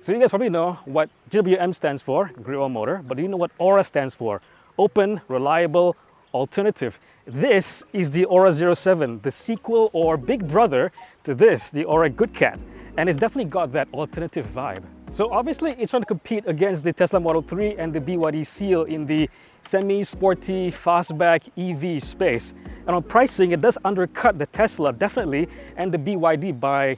So you guys probably know what GWM stands for, Great Wall Motor, but do you know what ORA stands for? Open, reliable, alternative. This is the ORA 07, the sequel or big brother to this, the ORA Good Cat. And it's definitely got that alternative vibe. So obviously it's trying to compete against the Tesla Model 3 and the BYD Seal in the semi-sporty fastback EV space. And on pricing, it does undercut the Tesla definitely and the BYD by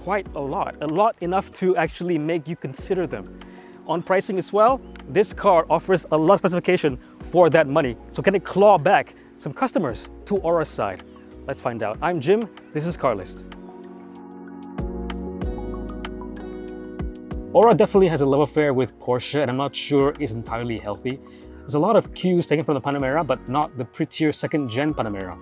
quite a lot enough to actually make you consider them. On pricing as well, this car offers a lot of specification for that money. So can it claw back some customers to Aura's side? Let's find out. I'm Jim, this is Carlist. Aura definitely has a love affair with Porsche, and I'm not sure it's entirely healthy. There's a lot of cues taken from the Panamera, but not the prettier second-gen Panamera.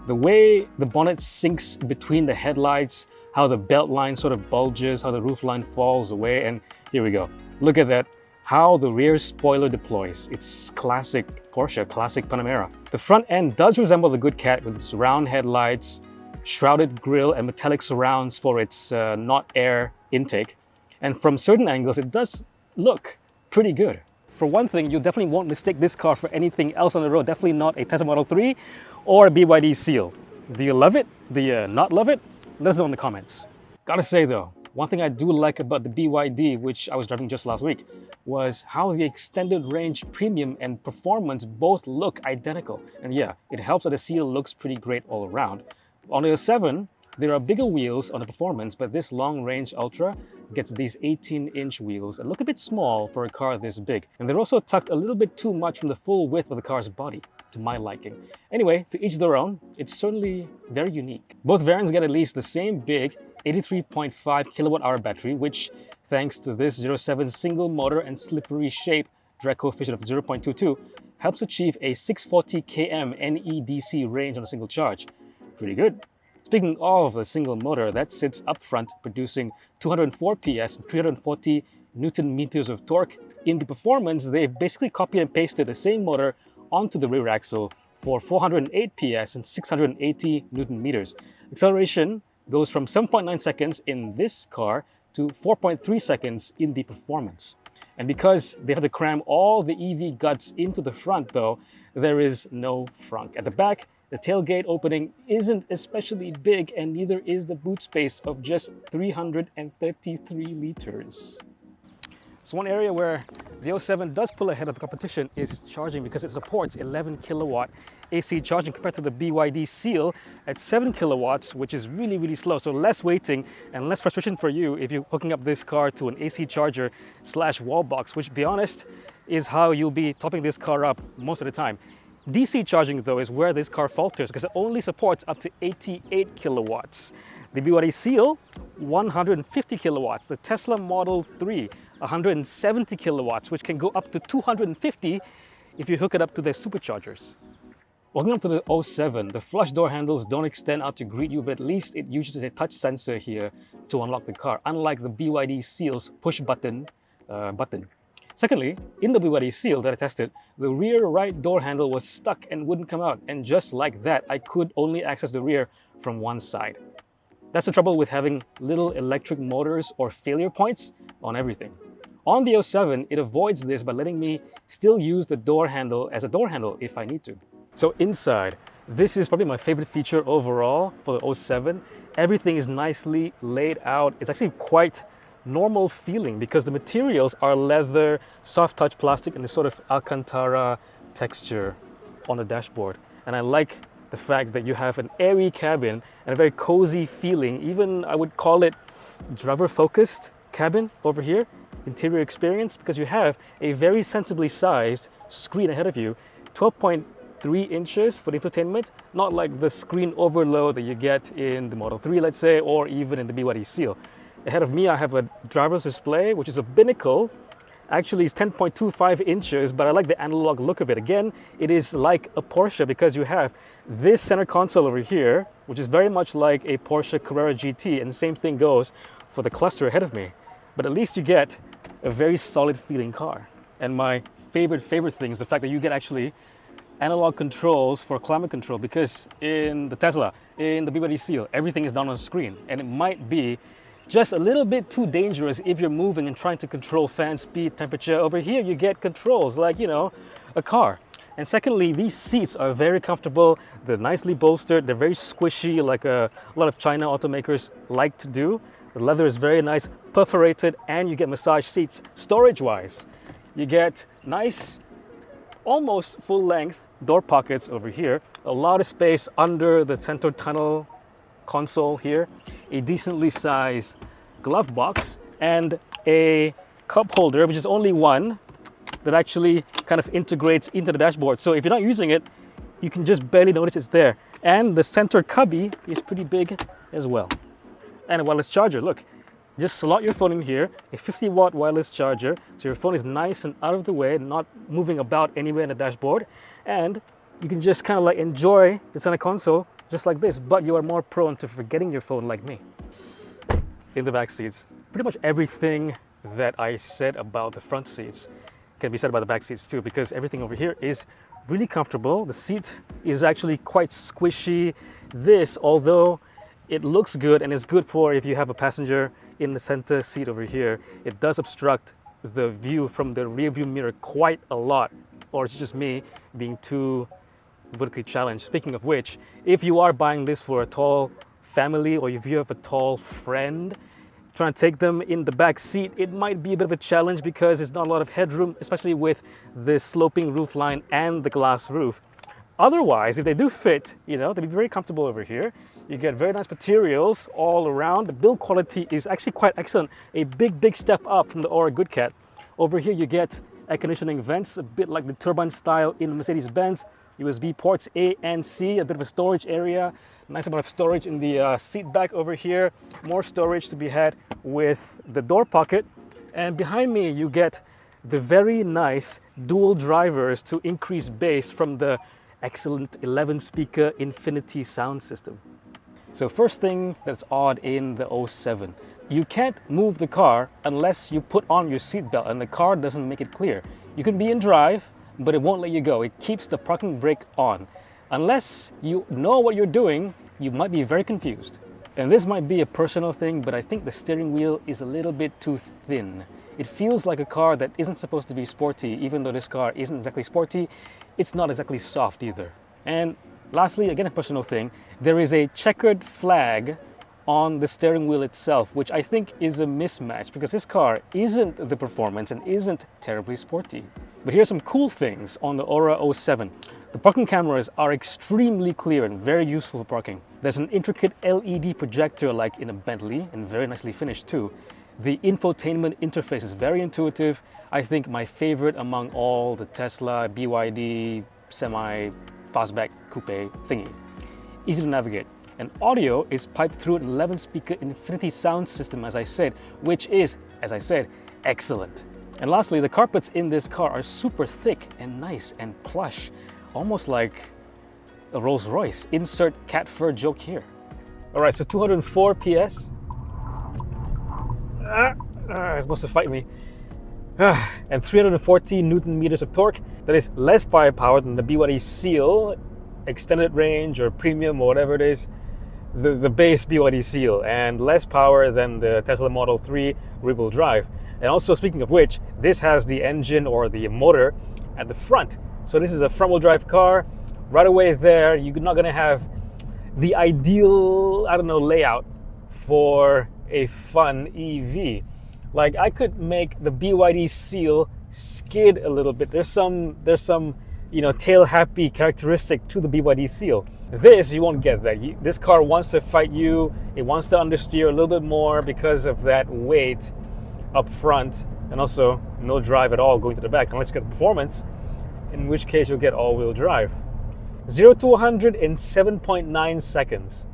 The way the bonnet sinks between the headlights, how the belt line sort of bulges, how the roof line falls away, and here we go. Look at that, how the rear spoiler deploys. It's classic Porsche, classic Panamera. The front end does resemble the Good Cat with its round headlights, shrouded grille, and metallic surrounds for its not air intake. And from certain angles, it does look pretty good. For one thing, you definitely won't mistake this car for anything else on the road. Definitely not a Tesla Model 3 or a BYD Seal. Do you love it? Do you not love it? Let us know in the comments. Gotta say though, one thing I do like about the BYD, which I was driving just last week, was how the extended range premium and performance both look identical. And yeah, it helps that the Seal looks pretty great all around. On the 07, there are bigger wheels on the performance, but this long range Ultra gets these 18-inch wheels and look a bit small for a car this big. And they're also tucked a little bit too much from the full width of the car's body, to my liking. Anyway, to each their own, it's certainly very unique. Both variants get at least the same big 83.5 kilowatt-hour battery, which, thanks to this 07 single motor and slippery shape drag coefficient of 0.22, helps achieve a 640 km NEDC range on a single charge. Pretty good. Speaking of the single motor, that sits up front producing 204 PS and 340 Newton meters of torque. In the performance, they've basically copied and pasted the same motor onto the rear axle for 408 PS and 680 Newton meters. Acceleration goes from 7.9 seconds in this car to 4.3 seconds in the performance. And because they have to cram all the EV guts into the front though, there is no frunk. At the back, the tailgate opening isn't especially big, and neither is the boot space of just 333 liters. So one area where the 07 does pull ahead of the competition is charging, because it supports 11 kilowatt AC charging compared to the BYD Seal at 7 kilowatts, which is really slow. So less waiting and less frustration for you if you're hooking up this car to an AC charger / wall box, which, to be honest, is how you'll be topping this car up most of the time. DC charging though is where this car falters, because it only supports up to 88 kilowatts. The BYD Seal, 150 kilowatts. The Tesla Model 3, 170 kilowatts, which can go up to 250 if you hook it up to their superchargers. Walking up to the 07, the flush door handles don't extend out to greet you, but at least it uses a touch sensor here to unlock the car, unlike the BYD Seal's push button. Secondly, in the BYD Seal that I tested, the rear right door handle was stuck and wouldn't come out, and just like that, I could only access the rear from one side. That's the trouble with having little electric motors or failure points on everything. On the 07, it avoids this by letting me still use the door handle as a door handle if I need to. So inside, this is probably my favorite feature overall for the 07. Everything is nicely laid out. It's actually quite normal feeling because the materials are leather, soft touch plastic, and this sort of Alcantara texture on the dashboard. And I like the fact that you have an airy cabin and a very cozy feeling. Even I would call it driver focused cabin over here, interior experience, because you have a very sensibly sized screen ahead of you, 12.3 inches for the infotainment, not like the screen overload that you get in the Model 3, let's say, or even in the BYD Seal. Ahead of me, I have a driver's display, which is a binnacle. Actually, it's 10.25 inches, but I like the analog look of it. Again, it is like a Porsche because you have this center console over here, which is very much like a Porsche Carrera GT, and the same thing goes for the cluster ahead of me. But at least you get a very solid feeling car. And my favorite thing is the fact that you get actually analog controls for climate control, because in the Tesla, in the BYD Seal, everything is done on a screen, and it might be just a little bit too dangerous if you're moving and trying to control fan speed, temperature. Over here, you get controls like, you know, a car. And secondly, these seats are very comfortable. They're nicely bolstered. They're very squishy, like a lot of China automakers like to do. The leather is very nice, perforated, and you get massage seats. Storage-wise, you get nice, almost full-length door pockets over here. A lot of space under the center tunnel console here. A decently sized glove box and a cup holder, which is only one, that actually kind of integrates into the dashboard. So if you're not using it, you can just barely notice it's there. And the center cubby is pretty big as well. And a wireless charger, look. Just slot your phone in here, a 50-watt wireless charger, so your phone is nice and out of the way, not moving about anywhere in the dashboard. And you can just kind of like enjoy the center console just like this, but you are more prone to forgetting your phone like me. In the back seats, pretty much everything that I said about the front seats can be said about the back seats too, because everything over here is really comfortable. The seat is actually quite squishy. This, although it looks good and is good for if you have a passenger in the center seat over here, it does obstruct the view from the rear view mirror quite a lot, or it's just me being too vertically challenged. Speaking of which, if you are buying this for a tall family, or if you have a tall friend, trying to take them in the back seat, it might be a bit of a challenge because there's not a lot of headroom, especially with the sloping roof line and the glass roof. Otherwise, if they do fit, you know, they'll be very comfortable over here. You get very nice materials all around. The build quality is actually quite excellent. A big step up from the ORA Good Cat. Over here you get air conditioning vents, a bit like the turbine style in Mercedes-Benz. USB ports A and C, a bit of a storage area. Nice amount of storage in the seat back over here. More storage to be had with the door pocket. And behind me you get the very nice dual drivers to increase bass from the excellent 11-speaker Infinity sound system. So first thing that's odd in the 07, you can't move the car unless you put on your seatbelt, and the car doesn't make it clear. You can be in drive, but it won't let you go. It keeps the parking brake on. Unless you know what you're doing, you might be very confused. And this might be a personal thing, but I think the steering wheel is a little bit too thin. It feels like a car that isn't supposed to be sporty. Even though this car isn't exactly sporty, it's not exactly soft either. And lastly, again a personal thing, there is a checkered flag on the steering wheel itself, which I think is a mismatch because this car isn't the performance and isn't terribly sporty. But here's some cool things on the ORA 07. The parking cameras are extremely clear and very useful for parking. There's an intricate LED projector like in a Bentley and very nicely finished too. The infotainment interface is very intuitive. I think my favorite among all the Tesla, BYD, semi-fastback coupe thingy. Easy to navigate. And audio is piped through an 11-speaker Infinity sound system, as I said, which is, as I said, excellent. And lastly, the carpets in this car are super thick and nice and plush, almost like a Rolls Royce. Insert cat fur joke here. All right, so 204 PS. It's supposed to fight me. And 314 Newton meters of torque. That is less firepower than the BYD Seal extended range or premium or whatever it is, the base BYD Seal, and less power than the Tesla Model 3 rear-wheel drive. And also, speaking of which, this has the engine or the motor at the front. So this is a front-wheel drive car. Right away there, you're not going to have the ideal, layout for a fun EV. Like, I could make the BYD Seal skid a little bit. There's some tail happy characteristic to the BYD Seal. This, you won't get that. This car wants to fight you. It wants to understeer a little bit more because of that weight up front, and also no drive at all going to the back unless you get the performance, in which case you'll get all-wheel drive. 0 to 100 in 7.9 seconds.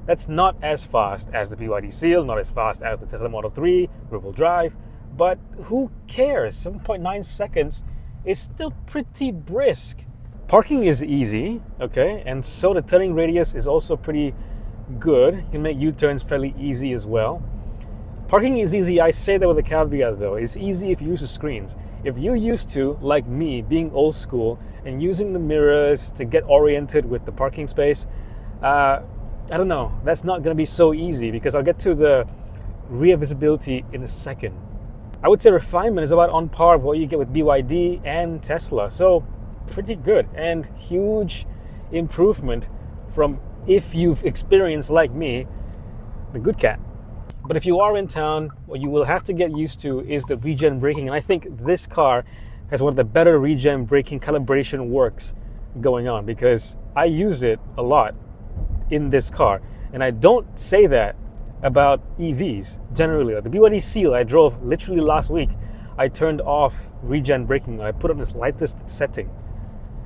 That's not as fast as the BYD Seal, not as fast as the Tesla Model 3 rear-wheel drive, but who cares? 7.9 seconds is still pretty brisk. Parking is easy, okay, and so the turning radius is also pretty good. You can make U-turns fairly easy as well. Parking is easy, I say that with a caveat though. It's easy if you use the screens. If you're used to, like me, being old school and using the mirrors to get oriented with the parking space, I don't know, that's not going to be so easy because I'll get to the rear visibility in a second. I would say refinement is about on par with what you get with BYD and Tesla. So pretty good and huge improvement from, if you've experienced like me, the good cat. But if you are in town, what you will have to get used to is the regen braking. And I think this car has one of the better regen braking calibration works going on, because I use it a lot in this car. And I don't say that about EVs generally. The BYD Seal I drove literally last week, I turned off regen braking. I put it on its lightest setting.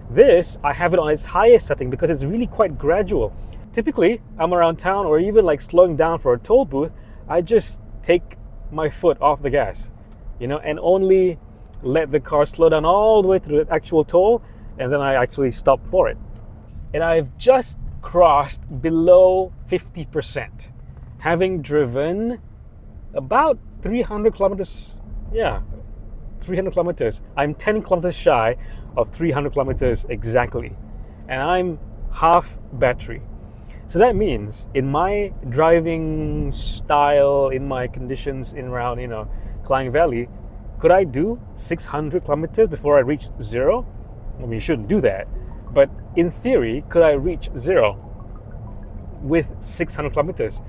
This, I have it on its highest setting because it's really quite gradual. Typically, I'm around town or even like slowing down for a toll booth, I just take my foot off the gas, and only let the car slow down all the way to the actual toll, and then I actually stop for it. And I've just crossed below 50%, having driven about 300 kilometers. Yeah, 300 kilometers. I'm 10 kilometers shy of 300 kilometers exactly, and I'm half battery. So that means in my driving style, in my conditions in around, Klang Valley, could I do 600 kilometers before I reach zero? I mean, you shouldn't do that. But in theory, could I reach zero with 600 kilometers?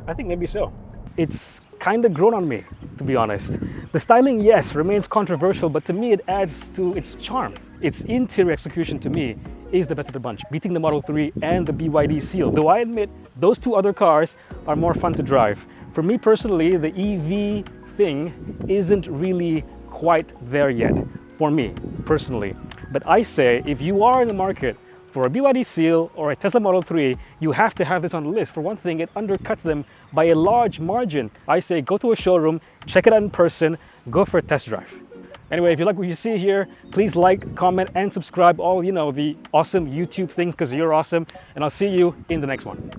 I think maybe so. It's kind of grown on me, to be honest. The styling, yes, remains controversial, but to me it adds to its charm. Its interior execution, to me, is the best of the bunch, beating the Model 3 and the BYD Seal. Though I admit, those two other cars are more fun to drive. For me personally, the EV thing isn't really quite there yet, for me personally. But I say, if you are in the market for a BYD Seal or a Tesla Model 3, you have to have this on the list. For one thing, it undercuts them by a large margin. I say go to a showroom, check it out in person, go for a test drive. Anyway, if you like what you see here, please like, comment, and subscribe, all the awesome YouTube things, because you're awesome. And I'll see you in the next one.